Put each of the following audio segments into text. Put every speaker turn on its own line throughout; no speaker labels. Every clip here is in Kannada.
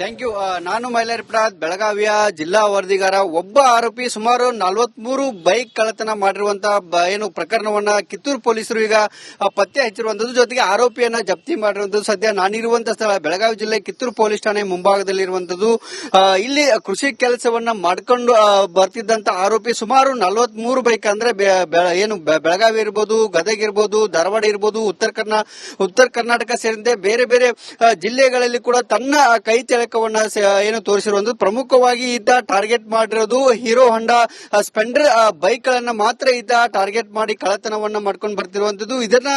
Thank you. ನಾನು ಮೈಲಾರಿ ಪ್ರಸಾದ್, ಬೆಳಗಾವಿಯ ಜಿಲ್ಲಾ ವರದಿಗಾರ. ಒಬ್ಬ ಆರೋಪಿ ಸುಮಾರು 43 ಬೈಕ್ ಕಳ್ಳತನ ಮಾಡಿರುವಂತಹ ಏನು ಪ್ರಕರಣವನ್ನ ಕಿತ್ತೂರು ಪೊಲೀಸರು ಈಗ ಪತ್ತೆ ಹಚ್ಚಿರುವಂತದ್ದು, ಜೊತೆಗೆ ಆರೋಪಿಯನ್ನ ಜಪ್ತಿ ಮಾಡಿರುವಂತದ್ದು. ಸದ್ಯ ನಾನಿರುವಂತಹ ಸ್ಥಳ ಬೆಳಗಾವಿ ಜಿಲ್ಲೆ ಕಿತ್ತೂರು ಪೊಲೀಸ್ ಠಾಣೆ ಮುಂಭಾಗದಲ್ಲಿರುವಂತದ್ದು. ಇಲ್ಲಿ ಕೃಷಿ ಕೆಲಸವನ್ನ ಮಾಡ್ಕೊಂಡು ಬರ್ತಿದ್ದಂತ ಆರೋಪಿ ಸುಮಾರು 43 ಬೈಕ್ ಅಂದ್ರೆ ಏನು ಬೆಳಗಾವಿ ಇರ್ಬೋದು, ಗದಗ ಇರ್ಬೋದು, ಧಾರವಾಡ ಇರ್ಬೋದು, ಉತ್ತರ ಕರ್ನಾಟಕ ಸೇರಿದಂತೆ ಬೇರೆ ಬೇರೆ ಜಿಲ್ಲೆಗಳಲ್ಲಿ ಕೂಡ ತನ್ನ ಕೈ ತೆಳಕವನ್ನ ಏನು ತೋರಿಸಿರುವಂತದ್ದು. ಪ್ರಮುಖವಾಗಿ ಈತ ಟಾರ್ಗೆಟ್ ಮಾಡಿರೋದು ಹೀರೋ ಹೊಂಡಾ ಸ್ಪೆಂಡರ್ ಬೈಕ್ ಗಳನ್ನ ಮಾತ್ರ ಈತ ಟಾರ್ಗೆಟ್ ಮಾಡಿ ಕಳ್ಳತನವನ್ನ ಮಾಡ್ಕೊಂಡು ಬರ್ತಿರುವಂತದ್ದು. ಇದನ್ನ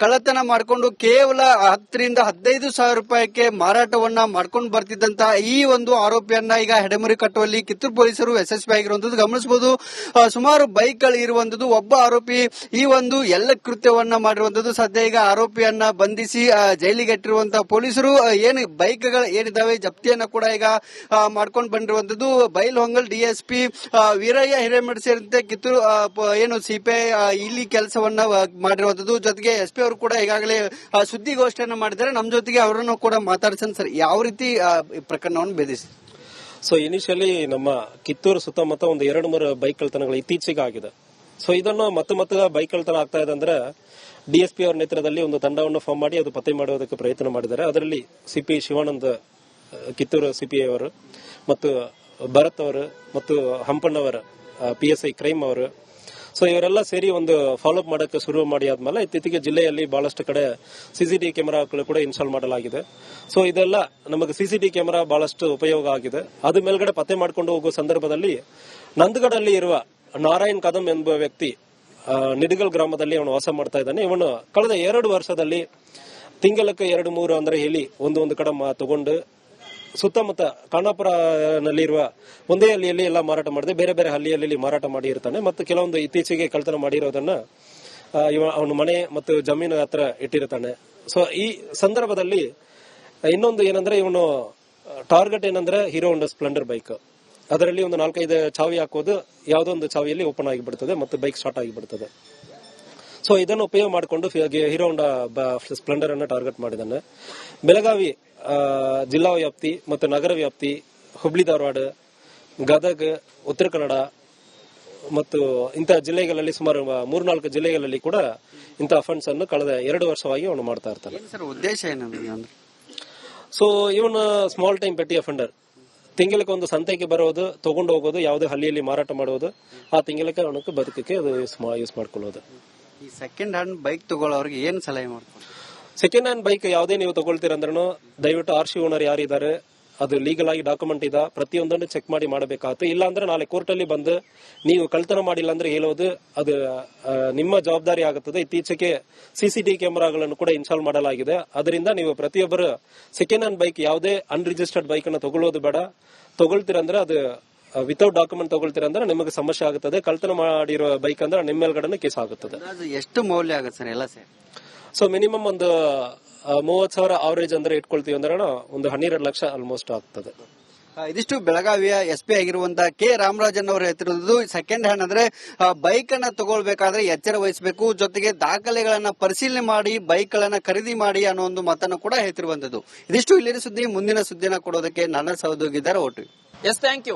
ಕಳ್ಳತನ ಮಾಡಿಕೊಂಡು ಕೇವಲ 10 ರಿಂದ 15 ಸಾವಿರ ರೂಪಾಯಿಗೆ ಮಾರಾಟವನ್ನ ಮಾಡ್ಕೊಂಡು ಬರ್ತಿದ್ದಂತ ಈ ಒಂದು ಆರೋಪಿಯನ್ನ ಈಗ ಹೆಡೆಮುರಿ ಕಟ್ಟುವಲ್ಲಿ ಕಿತ್ತೂರು ಪೊಲೀಸರು ಯಶಸ್ವಿ ಆಗಿರುವಂತದ್ದು ಗಮನಿಸಬಹುದು. ಸುಮಾರು ಬೈಕ್ ಗಳು ಇರುವಂತದ್ದು. ಒಬ್ಬ ಆರೋಪಿ ಈ ಒಂದು ಎಲ್ಲ ಕೃತ್ಯವನ್ನ ಮಾಡಿರುವಂತದ್ದು. ಸದ್ಯ ಈಗ ಆರೋಪಿಯನ್ನ ಬಂಧಿಸಿ ಜೈಲಿಗೆ ಇಟ್ಟಿರುವಂತಹ ಪೊಲೀಸರು ಏನು ಬೈಕ್ ಏನಿದಾವೆ ಜಪ್ತಿಯನ್ನ ಕೂಡ ಈಗ ಮಾಡ್ಕೊಂಡು ಬಂದಿರುವಂತದ್ದು. ಬೈಲಹೊಂಗಲ್ ಡಿಎಸ್ಪಿ ವೀರಯ್ಯ ಹಿರೇಮಠ ಸೇರಿದಂತೆ ಕಿತ್ತೂರು ಏನು ಸಿಪಿಐ ಇಲ್ಲಿ ಕೆಲಸವನ್ನ ಮಾಡಿರುವಂತದ್ದು. ಜೊತೆಗೆ ಎಸ್ಪಿ ಅವರು ಕೂಡ ಈಗಾಗಲೇ ಸುದ್ದಿಗೋಷ್ಠಿಯನ್ನ ಮಾಡಿದ್ದಾರೆ. ನಮ್ಮ ಜೊತೆಗೆ ಅವರನ್ನು ಕೂಡ ಮಾತಾಡ್ಸನ್ ಸರ್, ಯಾವ ರೀತಿ ಪ್ರಕರಣವನ್ನು ಭೇದಿಸಿ?
ಸೊ ಇನಿಷಿಯಲಿ ನಮ್ಮ ಕಿತ್ತೂರು ಸುತ್ತಮುತ್ತ ಒಂದು 2-3 ಬೈಕ್ ಕಳ್ತನಗಳು ಇತ್ತೀಚೆಗೆ ಆಗಿದೆ. ಸೊ ಇದನ್ನು ಮತ್ತೆ ಬೈಕ್ ಕಳ್ತನ ಆಗ್ತಾ ಇದೆ ಅಂದ್ರೆ ಡಿಎಸ್ಪಿ ಅವರ ನೇತೃತ್ವದಲ್ಲಿ ಒಂದು ತಂಡವನ್ನು ಫಾರ್ಮ್ ಮಾಡಿ ಅದು ಪತ್ತೆ ಮಾಡುವುದಕ್ಕೆ ಪ್ರಯತ್ನ ಮಾಡಿದ್ದಾರೆ. ಅದರಲ್ಲಿ ಸಿಪಿ ಶಿವಾನಂದ್ ಕಿತ್ತೂರು ಸಿಪಿಐ ಅವರು ಮತ್ತು ಭರತ್ ಅವರು ಮತ್ತು ಹಂಪಣ್ಣವರ PSI ಕ್ರೈಮ್ ಅವರು, ಸೊ ಇವರೆಲ್ಲ ಸೇರಿ ಒಂದು ಫಾಲೋಅಪ್ ಮಾಡಕ್ಕೆ ಶುರು ಮಾಡಿ ಆದ್ಮೇಲೆ ಇತ್ತೀಚೆಗೆ ಜಿಲ್ಲೆಯಲ್ಲಿ ಬಹಳಷ್ಟು ಕಡೆ ಸಿಸಿಟಿವಿ ಕ್ಯಾಮೆರಾಗಳು ಕೂಡ ಇನ್ಸ್ಟಾಲ್ ಮಾಡಲಾಗಿದೆ. ಸೊ ಇದೆಲ್ಲ ನಮಗೆ ಸಿಸಿಟಿವಿ ಕ್ಯಾಮೆರಾ ಬಹಳಷ್ಟು ಉಪಯೋಗ ಆಗಿದೆ. ಅದು ಮೇಲ್ಗಡೆ ಪತ್ತೆ ಮಾಡ್ಕೊಂಡು ಹೋಗುವ ಸಂದರ್ಭದಲ್ಲಿ ನಂದಗಡಲ್ಲಿ ಇರುವ ನಾರಾಯಣ್ ಕದಂ ಎಂಬ ವ್ಯಕ್ತಿ ನಿಡಗಲ್ ಗ್ರಾಮದಲ್ಲಿ ಅವನು ವಾಸ ಮಾಡ್ತಾ ಇದ್ದಾನೆ. ಇವನು ಕಳೆದ 2 ವರ್ಷದಲ್ಲಿ ತಿಂಗಳಕ್ಕೆ 2-3 ಅಂದ್ರೆ ಹೇಳಿ ಒಂದು ಕಡೆ ತಗೊಂಡು ಸುತ್ತಮುತ್ತ ಖಾನಾಪುರನಲ್ಲಿರುವ ಒಂದೇ ಹಳ್ಳಿಯಲ್ಲಿ ಎಲ್ಲ ಮಾರಾಟ ಮಾಡದೆ ಬೇರೆ ಬೇರೆ ಹಳ್ಳಿಯಲ್ಲಿ ಮಾರಾಟ ಮಾಡಿ ಇರ್ತಾನೆ. ಮತ್ತು ಕೆಲವೊಂದು ಇತ್ತೀಚೆಗೆ ಕಳ್ತನ ಮಾಡಿರೋದನ್ನ ಅವನ ಮನೆ ಮತ್ತು ಜಮೀನು ಹತ್ರ ಇಟ್ಟಿರ್ತಾನೆ. ಸೊ ಈ ಸಂದರ್ಭದಲ್ಲಿ ಇನ್ನೊಂದು ಏನಂದ್ರೆ ಇವನು ಟಾರ್ಗೆಟ್ ಏನಂದ್ರೆ ಹೀರೋ ಹೋಂಡಾ ಸ್ಪ್ಲೆಂಡರ್ ಬೈಕ್. ಅದರಲ್ಲಿ ಒಂದು 4-5 ಚಾವಿ ಹಾಕೋದು, ಯಾವುದೋ ಒಂದು ಚಾವಿಯಲ್ಲಿ ಓಪನ್ ಆಗಿಬಿಡ್ತದೆ ಮತ್ತು ಬೈಕ್ ಸ್ಟಾರ್ಟ್ ಆಗಿಬಿಡ್ತದೆ. ಸೊ ಇದನ್ನು ಉಪಯೋಗ ಮಾಡಿಕೊಂಡು ಹೀರೋ ಹೋಂಡಾ ಸ್ಪ್ಲೆಂಡರ್ ಅನ್ನ ಟಾರ್ಗೆಟ್ ಮಾಡಿದ್ದಾನೆ. ಬೆಳಗಾವಿ ಜಿಲ್ಲಾ ವ್ಯಾಪ್ತಿ ಮತ್ತು ನಗರ ವ್ಯಾಪ್ತಿ, ಹುಬ್ಳಿ ಧಾರವಾಡ, ಗದಗ, ಉತ್ತರ ಕನ್ನಡ ಮತ್ತು ಇಂತಹ ಜಿಲ್ಲೆಗಳಲ್ಲಿ ಸುಮಾರು 3-4 ಜಿಲ್ಲೆಗಳಲ್ಲಿ ಕೂಡ ಇಂತಹ ಅಫೆನ್ಸ್ ಅನ್ನು ಕಳೆದ 2 ವರ್ಷವಾಗಿ ಅವನು ಮಾಡ್ತಾ ಇರ್ತಾನೆ.
ಉದ್ದೇಶ ಏನಂದ್ರೆ
ಸೊ ಇವನು ಸ್ಮಾಲ್ ಟೈಮ್ ಪೆಟ್ಟಿ ಅಫೆಂಡರ್. ತಿಂಗಳಿಗೆ ಒಂದು ಸಂತೆಗೆ ಬರೋದು, ತಗೊಂಡು ಹೋಗೋದು, ಯಾವುದೇ ಹಳ್ಳಿಯಲ್ಲಿ ಮಾರಾಟ ಮಾಡೋದು, ಆ ತಿಂಗಳಿಗೆ ಅವನಕ್ಕೆ ಬದುಕಕ್ಕೆ ಅದು ಯೂಸ್ ಮಾಡ್ಕೊಳ್ಳೋದು.
ಈ ಸೆಕೆಂಡ್ ಹ್ಯಾಂಡ್ ಬೈಕ್ ತಗೊಳ್ಳೋರಿಗೆ ಏನ್ ಸಲಹೆ ಮಾಡ್ತಾರೆ?
ಸೆಕೆಂಡ್ ಹ್ಯಾಂಡ್ ಬೈಕ್ ಯಾವುದೇ ನೀವು ತಗೊಳ್ತೀರಂದ್ರೂ ದಯವಿಟ್ಟು RC ಓನರ್ ಯಾರಿದ್ದಾರೆ, ಅದು ಲೀಗಲ್ ಆಗಿ ಡಾಕ್ಯುಮೆಂಟ್ ಇದೆ, ಪ್ರತಿಯೊಂದನ್ನು ಚೆಕ್ ಮಾಡಿ ಮಾಡಬೇಕಾಗುತ್ತೆ. ಇಲ್ಲ ಅಂದ್ರೆ ನಾಳೆ ಕೋರ್ಟ್ ಅಲ್ಲಿ ಬಂದು ನೀವು ಕಳ್ತನ ಮಾಡಿಲ್ಲ ಅಂದ್ರೆ ಹೇಳೋದು ಅದು ನಿಮ್ಮ ಜವಾಬ್ದಾರಿ ಆಗುತ್ತದೆ. ಇತ್ತೀಚೆಗೆ CCTV ಕ್ಯಾಮೆರಾಗಳನ್ನು ಕೂಡ ಇನ್ಸ್ಟಾಲ್ ಮಾಡಲಾಗಿದೆ. ಅದರಿಂದ ನೀವು ಪ್ರತಿಯೊಬ್ಬರು ಸೆಕೆಂಡ್ ಹ್ಯಾಂಡ್ ಬೈಕ್ ಯಾವುದೇ ಅನ್ರಿಜಿಸ್ಟರ್ಡ್ ಬೈಕ್ ಅನ್ನು ತಗೊಳ್ಳೋದು ಬೇಡ. ತಗೊಳ್ತೀರಂದ್ರೆ ಅದು ವಿತೌಟ್ ಡಾಕ್ಯುಮೆಂಟ್ ತಗೊಳ್ತೀರಂದ್ರೆ ನಿಮಗೆ ಸಮಸ್ಯೆ ಆಗುತ್ತದೆ. ಕಳ್ತನ ಮಾಡಿರೋ ಬೈಕ್ ಅಂದ್ರೆ ನಿಮ್ಮ ಮೇಲ್ಗಡೆ ಕೇಸ್ ಆಗುತ್ತದೆ.
ಎಷ್ಟು ಮೌಲ್ಯ ಆಗುತ್ತೆ ಸರ್ ಎಲ್ಲ ಸೇರಿ?
ಸೊ ಮಿನಿಮಮ್ ಒಂದು 30,000 ಅವರೇಜ್ ಅಂದ್ರೆ ಇಟ್ಕೊಳ್ತೀವಿ ಅಂದ್ರೆ ಒಂದು 12 ಲಕ್ಷ ಆಲ್ಮೋಸ್ಟ್ ಆಗ್ತದೆ.
ಇದಿಷ್ಟು ಬೆಳಗಾವಿಯ SP ಆಗಿರುವಂತಹ ಕೆ ರಾಮರಾಜನ್ ಅವರು ಹೇಳ್ತಿರೋದು. ಸೆಕೆಂಡ್ ಹ್ಯಾಂಡ್ ಅಂದ್ರೆ ಬೈಕ್ ಅನ್ನ ತಗೊಳ್ಬೇಕಾದ್ರೆ ಎಚ್ಚರ ವಹಿಸಬೇಕು, ಜೊತೆಗೆ ದಾಖಲೆಗಳನ್ನ ಪರಿಶೀಲನೆ ಮಾಡಿ ಬೈಕ್ ಗಳನ್ನ ಖರೀದಿ ಮಾಡಿ ಅನ್ನೋ ಒಂದು ಮಾತನ್ನು ಕೂಡ ಹೇಳ್ತಿರುವಂತದ್ದು. ಇದಿಷ್ಟು ಇಲ್ಲಿನ ಸುದ್ದಿ. ಮುಂದಿನ ಸುದ್ದಿನ ಕೊಡೋದಕ್ಕೆ ನನ್ನ ಸಹೋದ್ಯೋಗಿದ್ದಾರೆ. ಒಟ್ಟು
ಎಸ್, ಥ್ಯಾಂಕ್ ಯು.